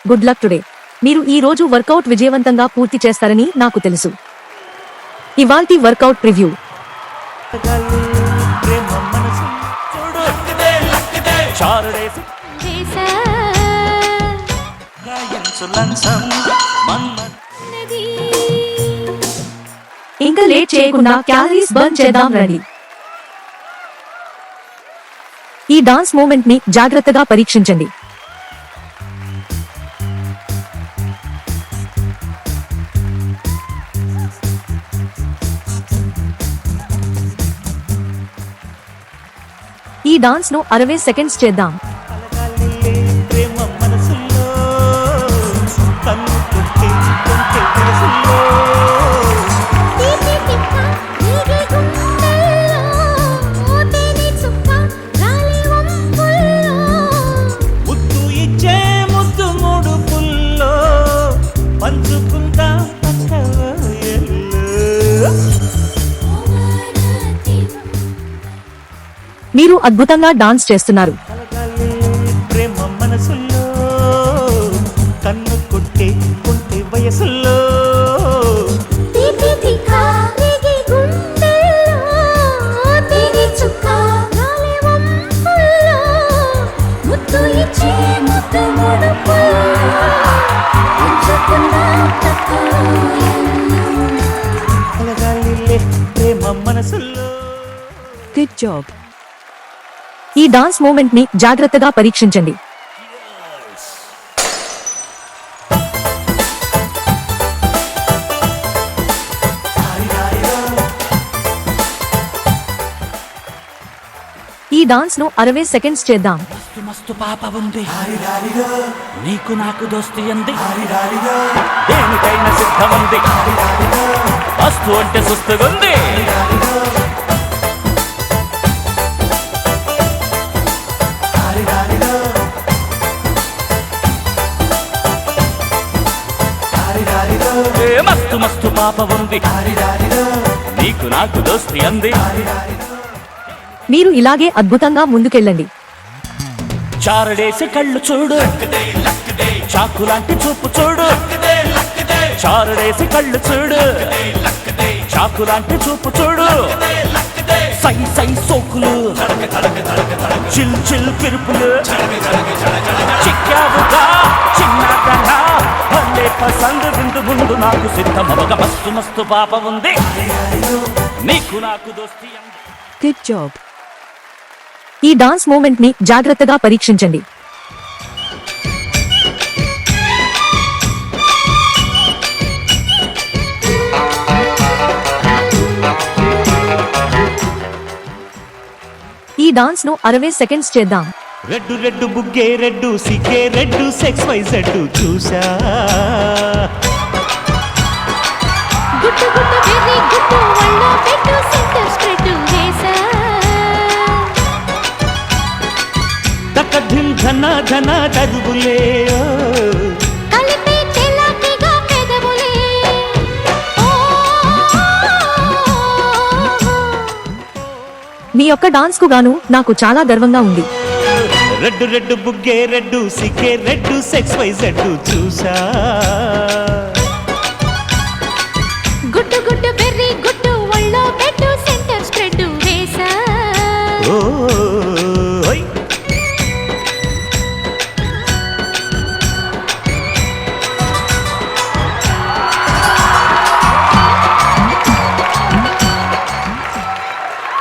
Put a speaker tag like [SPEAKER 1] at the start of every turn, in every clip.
[SPEAKER 1] Good luck today. మీరు ఈ రోజు వర్కౌట్ విజయవంతంగా పూర్తి చేస్తారని నాకు తెలుసు. ఇవాల్టి వర్కౌట్ ప్రివ్యూ. ఇంకా లేట్ చేయకుండా క్యాలరీస్ బర్న్ చేద్దాం రండి. ఈ డాన్స్ మూమెంట్ ని జాగ్రత్తగా పరీక్షించండి. ఈ డాన్స్ ను 60 సెకండ్స్ చేద్దాం. మీరు అద్భుతంగా డాన్స్ చేస్తున్నారు. Good job. ఈ డాన్స్ మూమెంట్ ని జాగ్రత్తగా పరీక్షించండి. ఈ డాన్స్ ను 60 సెకండ్స్ చేద్దాం.
[SPEAKER 2] మస్తు పాప ఉంది, నీకు నాకు దోస్తి అంది, దేనికైనా సిద్ధముంది, మస్తు అంటే సుస్తుగుంది. మస్తు మస్తు పాప ఉంది, నీకు నాకు దోస్తి అంది.
[SPEAKER 1] మీరు ఇలాగే అద్భుతంగా ముందుకెళ్ళండి.
[SPEAKER 2] చారడేసి కళ్ళు చూడు, చాకులాంటి చూపు చూడు, చారడేసి కళ్ళు చూడు, చాకులాంటి చూపు చూడు. సై సై సోకులు, చిల్ చిల్ పిరుపులు, చిక్కావుగా చిన్నకన్నా భలే పసందు విందు ముందు నాకు సిద్ధమవగ. మస్తు మస్తు పాప ఉంది, నీకు నాకు దోస్తి అంది.
[SPEAKER 1] Good job. ఈ డాన్స్ మూమెంట్ ని జాగ్రత్తగా పరీక్షించండి. ఈ డాన్స్ ను 60 సెకండ్స్ చేద్దాం.
[SPEAKER 3] రెడ్డు రెడ్డు బుగ్గే రెడ్డు సిగ్గే రెడ్డు సెక్స్ వై జెడ్డు చూసా,
[SPEAKER 4] గుట్టు గుట్టు వెర్రి గుట్టు వల్ల పెట్టు సెంటర్ స్ప్రెడ్ వేసా,
[SPEAKER 3] తక ధిమ్ ధన ధన దరువులే
[SPEAKER 4] కలిపే తెల్లటిగా పెదవులే.
[SPEAKER 1] మీ యొక్క డాన్స్ కు గాను నాకు చాలా గర్వంగా ఉంది.
[SPEAKER 3] రెడ్డు రెడ్డు బుగ్గే రెడ్డు సిగ్గే రెడ్డు సెక్స్ వై జెడ్డు చూసా,
[SPEAKER 4] గుట్టు గుట్టు వెర్రి గుట్టు వల్ల పెట్టు సెంటర్ స్ప్రెడ్ వేసా.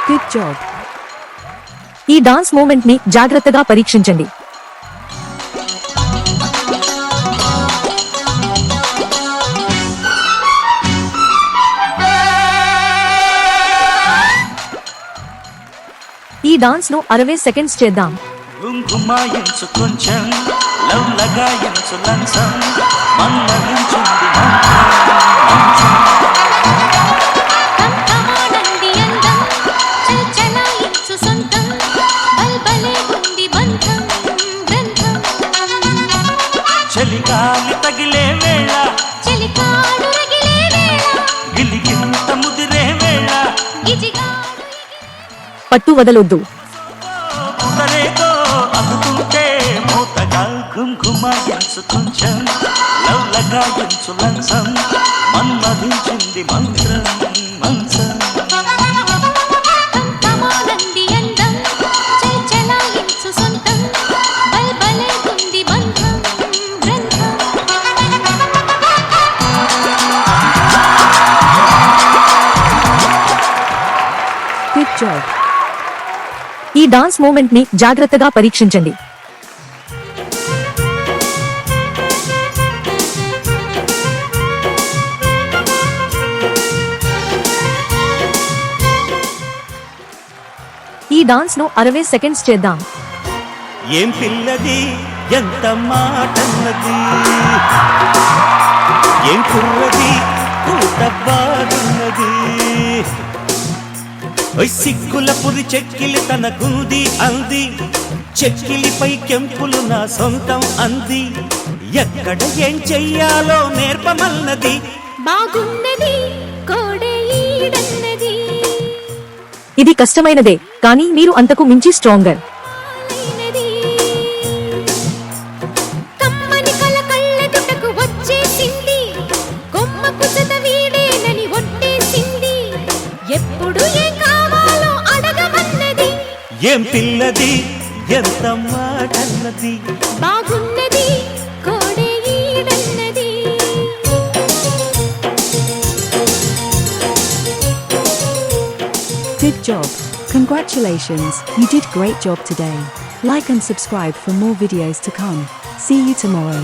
[SPEAKER 1] Good job. ఈ డాన్స్ మూమెంట్ ని జాగ్రత్తగా పరీక్షించండి. ఈ డాన్స్ ను 60 సెకండ్స్ చేద్దాం.
[SPEAKER 2] గుంకుమాయించు కొంచెం, లవ్ లగాయించు లంచం, మన్నగించుంది
[SPEAKER 4] కంకమానంది అందం, చల్చలాయించు సొంతం, బల్బలే ఉంది బంధం గ్రంథం.
[SPEAKER 2] చలిగాలి తగిలే వేళ,
[SPEAKER 4] చెలికాడు రగిలే వేళ,
[SPEAKER 2] గిలిగింత ముదిరే వేళ,
[SPEAKER 4] గిజిగాడు
[SPEAKER 1] పట్టు వదలొద్దు.
[SPEAKER 2] తరేతో అదుకుంటే మూతగా గుమ్మ కుంకుమాయించు కొంచెం లవ్లగాయించు లంచం మన్మధించింది మంత్రం మంచం
[SPEAKER 4] తమానంది అందం చలాయించు సొంతం బల్బలే ఉంది బంధం గ్రంథం
[SPEAKER 1] గుడ్ జాబ్. ఈ డాన్స్ మూమెంట్ ని జాగ్రత్తగా పరీక్షించండి. ఈ డాన్స్ ను 60 సెకండ్స్ చేద్దాం.
[SPEAKER 3] ఏం పిల్లది ఎంత మాటన్నది, ఏం కుర్రది కూత బాగున్నది. సిక్కుల పురి చెక్కిలి తన గుంది అంది, చెక్కిలిపై కెంపులు నా సొంతం అంది. ఎక్కడ ఏం చెయ్యాలో నేర్పమన్నది.
[SPEAKER 4] బాగున్నది కోడే ఈడన్నది
[SPEAKER 1] ఇది కష్టమైనదే, కానీ మీరు అంతకు మించి స్ట్రాంగర్.
[SPEAKER 4] అయినది కమ్మని కల కళ్ళెదుటకు వచ్చేసింది, కొమ్మకు చదవీడేనని ఒట్టేసింది, ఎప్పుడు ఏం కావాలో అడగమన్నది.
[SPEAKER 3] ఏం పిల్లది ఎంత మాటన్నది,
[SPEAKER 4] బాగున్నది కోడే ఈడన్నది
[SPEAKER 5] Good job. Congratulations, you did great job today. Like and subscribe for more videos to come. See you tomorrow.